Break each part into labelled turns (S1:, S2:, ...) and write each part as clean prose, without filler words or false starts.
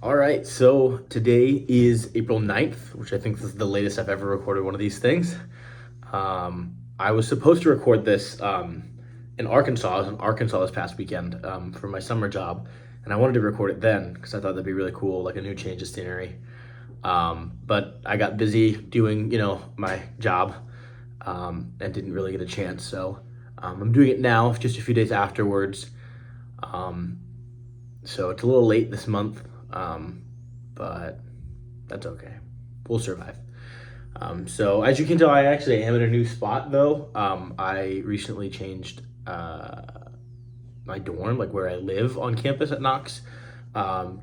S1: All right, so today is April 9th, which I think is the latest I've ever recorded one of these things. I was supposed to record this in Arkansas. I was in Arkansas this past weekend for my summer job, and I wanted to record it then because I thought that'd be really cool, like a new change of scenery. But I got busy doing, my job and didn't really get a chance. So I'm doing it now, just a few days afterwards. Um, so it's a little late this month, but that's okay. We'll survive. So as you can tell, I actually am in a new spot though. I recently changed my dorm, like where I live on campus at Knox.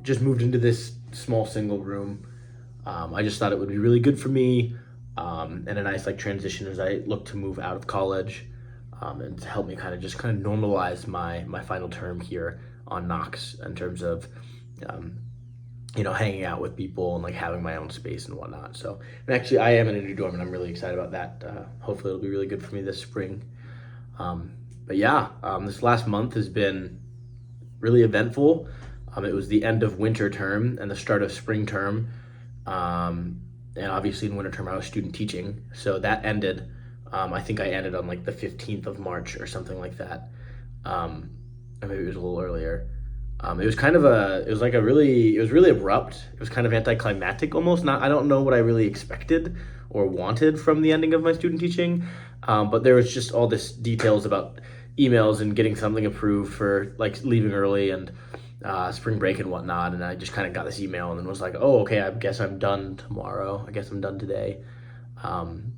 S1: Just moved into this small single room. I just thought it would be really good for me, and a nice like transition as I look to move out of college, and to help me kind of normalize my final term here on Knox in terms of um, hanging out with people and like having my own space and whatnot. So, and actually, I am in a new dorm, and I'm really excited about that. Hopefully, it'll be really good for me this spring. But yeah, this last month has been really eventful. It was the end of winter term and the start of spring term. And obviously, in winter term, I was student teaching, so that ended. I think I ended on like the 15th of March or something like that. Or maybe it was a little earlier. It was kind of a, it was like a really, it was really abrupt. It was kind of anticlimactic almost. Not, I don't know what I really expected or wanted from the ending of my student teaching, but there was just all this details about emails and getting something approved for like leaving early and spring break and whatnot. And I just kind of got this email and then was like, oh, okay, I guess I'm done tomorrow. I guess I'm done today. Um,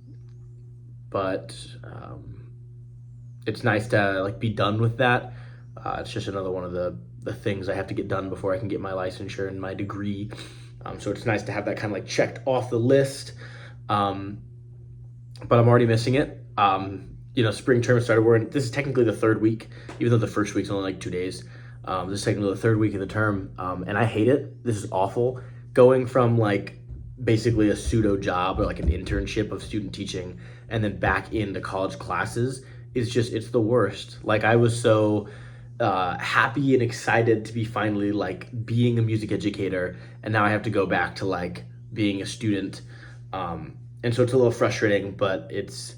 S1: but it's nice to like be done with that. It's just another one of the things I have to get done before I can get my licensure and my degree. So it's nice to have that kind of like checked off the list. Um, but I'm already missing it. Spring term started. This is technically the third week, even though the first week's only like 2 days. This is technically the third week of the term, and I hate it. This is awful. Going from like basically a pseudo job or like an internship of student teaching and then back into college classes is just it's the worst. Like I was so happy and excited to be finally like being a music educator, and now I have to go back to like being a student. And so it's a little frustrating, but it's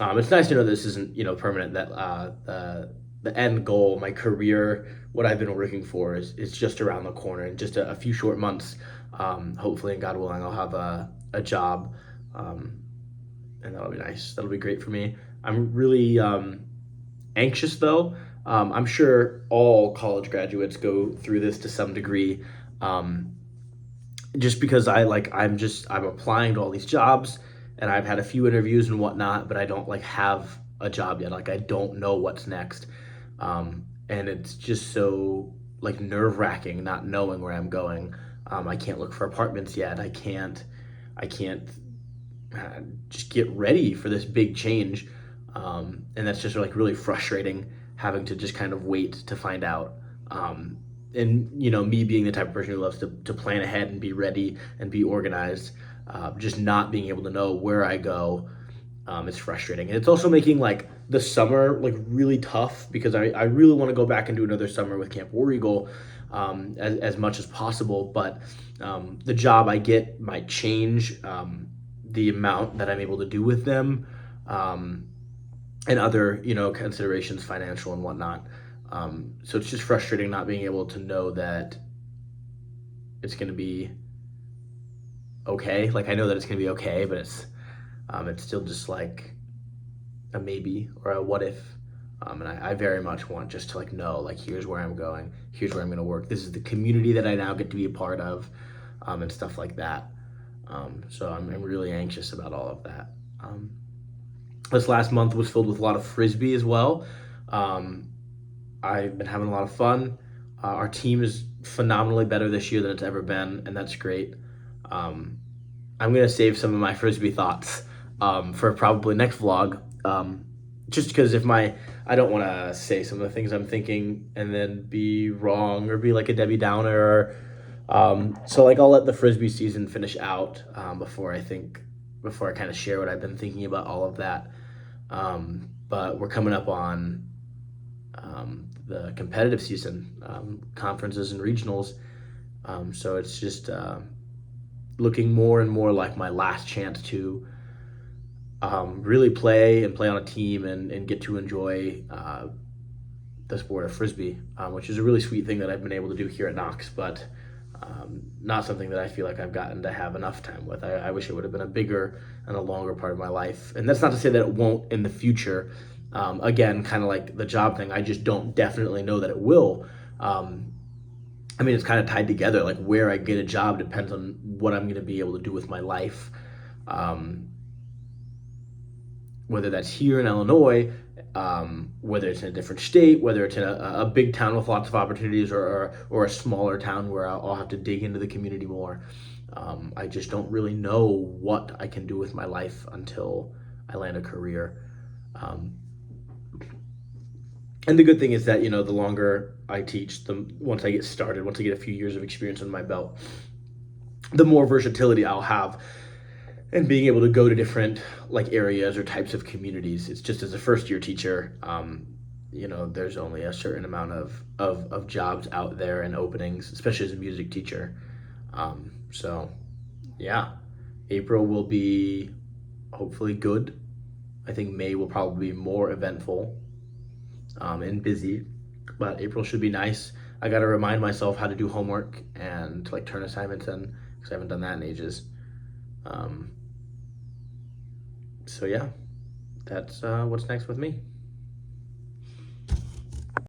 S1: nice to know this isn't permanent. That the end goal, my career, what I've been working for is just around the corner in just a few short months. Hopefully, and God willing, I'll have a job, and that'll be nice. That'll be great for me. I'm really anxious though. I'm sure all college graduates go through this to some degree. Um, just because I'm applying to all these jobs and I've had a few interviews and whatnot, but I don't like have a job yet. Like I don't know what's next. And it's just so like nerve wracking not knowing where I'm going. I can't look for apartments yet. I can't just get ready for this big change. And that's just like really frustrating having to just kind of wait to find out. And me being the type of person who loves to plan ahead and be ready and be organized, just not being able to know where I go is frustrating. And it's also making like the summer like really tough because I really want to go back and do another summer with Camp War Eagle, as much as possible. But the job I get might change the amount that I'm able to do with them, and other considerations, financial and whatnot. So it's just frustrating not being able to know that it's going to be okay. Like I know that it's going to be okay, but it's still just like a maybe or a what if. And I very much want just to like know like here's where I'm going, here's where I'm going to work. This is the community that I now get to be a part of, and stuff like that. So I'm really anxious about all of that. This last month was filled with a lot of frisbee as well. Um, I've been having a lot of fun. Our team is phenomenally better this year than it's ever been, and that's great. Um, I'm gonna save some of my frisbee thoughts for probably next vlog. Just because if I don't want to say some of the things I'm thinking and then be wrong or be like a Debbie Downer. So like I'll let the frisbee season finish out before I kind of share what I've been thinking about all of that. But we're coming up on the competitive season, conferences and regionals, So it's just looking more and more like my last chance to really play and play on a team and get to enjoy the sport of frisbee, which is a really sweet thing that I've been able to do here at Knox, but not something that I feel like I've gotten to have enough time with. I wish it would have been a bigger and a longer part of my life. And that's not to say that it won't in the future. Again, kind of like the job thing, I just don't definitely know that it will. I mean, it's kind of tied together. Like where I get a job depends on what I'm going to be able to do with my life. Um, whether that's here in Illinois, whether it's in a different state, whether it's in a big town with lots of opportunities, or a smaller town where I'll have to dig into the community more. I just don't really know what I can do with my life until I land a career. Um, and the good thing is that the longer I teach, the once I get started, once I get a few years of experience under my belt, the more versatility I'll have and being able to go to different like areas or types of communities. It's just as a first year teacher, there's only a certain amount of jobs out there and openings, especially as a music teacher. So yeah, April will be hopefully good. I think May will probably be more eventful and busy, but April should be nice. I got to remind myself how to do homework and to like turn assignments in because I haven't done that in ages. Um, so yeah, that's what's next with me.